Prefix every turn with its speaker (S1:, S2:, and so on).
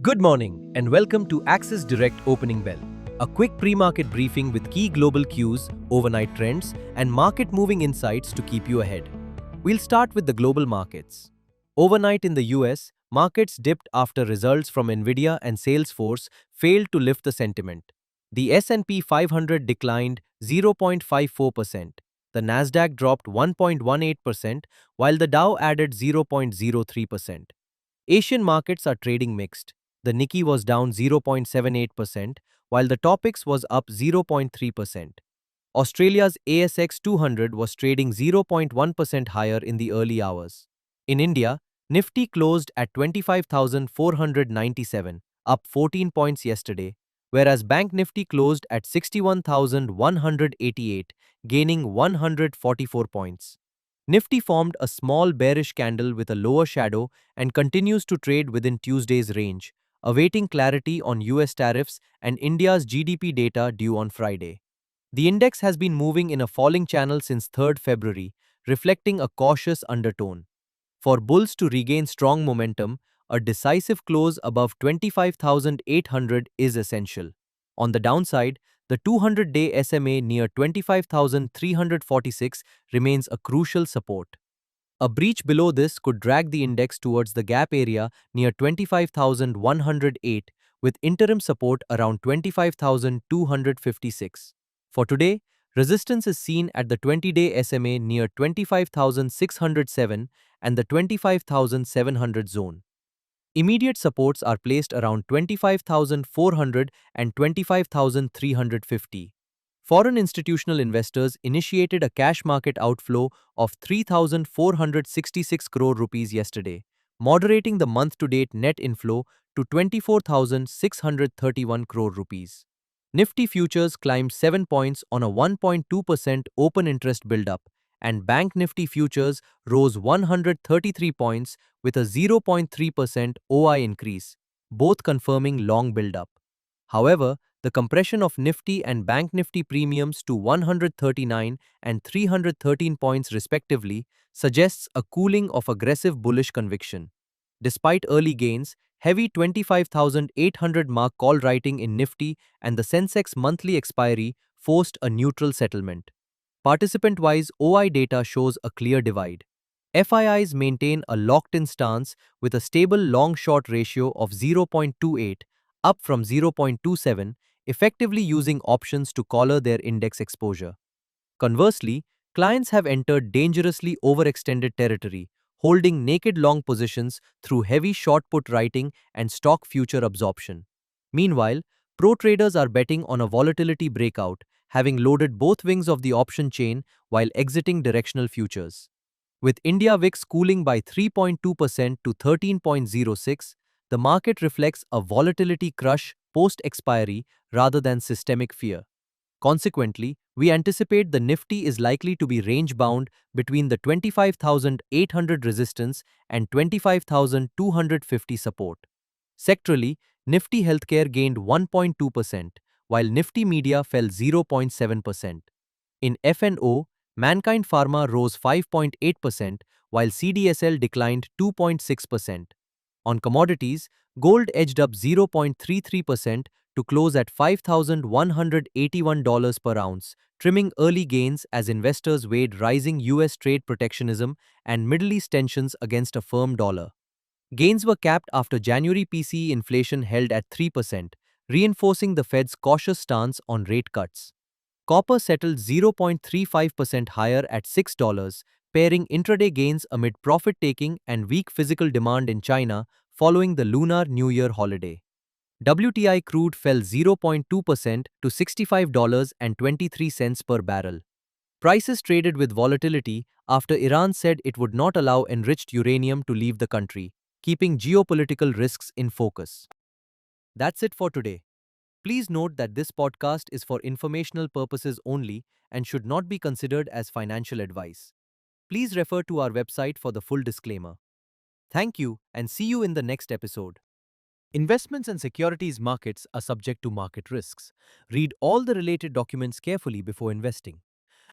S1: Good morning and welcome to Axis Direct Opening Bell, a quick pre-market briefing with key global cues, overnight trends, and market-moving insights to keep you ahead. We'll start with the global markets. Overnight in the US, markets dipped after results from Nvidia and Salesforce failed to lift the sentiment. The S&P 500 declined 0.54%. The Nasdaq dropped 1.18%, while the Dow added 0.03%. Asian markets are trading mixed. The Nikkei was down 0.78%, while the Topix was up 0.3%. Australia's ASX 200 was trading 0.1% higher in the early hours. In India, Nifty closed at 25,497, up 14 points yesterday, whereas Bank Nifty closed at 61,188, gaining 144 points. Nifty formed a small bearish candle with a lower shadow and continues to trade within Tuesday's range, awaiting clarity on US tariffs and India's GDP data due on Friday. The index has been moving in a falling channel since 3rd February, reflecting a cautious undertone. For bulls to regain strong momentum, a decisive close above 25,800 is essential. On the downside, the 200-day SMA near 25,346 remains a crucial support. A breach below this could drag the index towards the gap area near 25,108, with interim support around 25,256. For today, resistance is seen at the 20-day SMA near 25,607 and the 25,700 zone. Immediate supports are placed around 25,400 and 25,350. Foreign institutional investors initiated a cash market outflow of 3,466 crore rupees yesterday, moderating the month-to-date net inflow to 24,631 crore rupees. Nifty futures climbed 7 points on a 1.2% open interest buildup, and Bank Nifty futures rose 133 points with a 0.3% OI increase, both confirming long buildup. However, the compression of Nifty and Bank Nifty premiums to 139 and 313 points respectively suggests a cooling of aggressive bullish conviction. Despite early gains, heavy 25,800 mark call writing in Nifty and the Sensex monthly expiry forced a neutral settlement. Participant-wise, OI data shows a clear divide. FIIs maintain a locked-in stance with a stable long-short ratio of 0.28, up from 0.27, effectively using options to collar their index exposure. Conversely, clients have entered dangerously overextended territory, holding naked long positions through heavy short put writing and stock future absorption. Meanwhile, pro traders are betting on a volatility breakout, having loaded both wings of the option chain while exiting directional futures. With India VIX cooling by 3.2% to 13.06, the market reflects a volatility crush post-expiry rather than systemic fear. Consequently, we anticipate the Nifty is likely to be range-bound between the 25,800 resistance and 25,250 support. Sectorally, Nifty Healthcare gained 1.2%, while Nifty Media fell 0.7%. In F&O, Mankind Pharma rose 5.8%, while CDSL declined 2.6%. On commodities, gold edged up 0.33% to close at $5,181 per ounce, trimming early gains as investors weighed rising US trade protectionism and Middle East tensions against a firm dollar. Gains were capped after January PCE inflation held at 3%, reinforcing the Fed's cautious stance on rate cuts. Copper settled 0.35% higher at $6, pairing intraday gains amid profit-taking and weak physical demand in China following the Lunar New Year holiday. WTI crude fell 0.2% to $65.23 per barrel. Prices traded with volatility after Iran said it would not allow enriched uranium to leave the country, keeping geopolitical risks in focus. That's it for today. Please note that this podcast is for informational purposes only and should not be considered as financial advice. Please refer to our website for the full disclaimer. Thank you and see you in the next episode. Investments and securities markets are subject to market risks. Read all the related documents carefully before investing.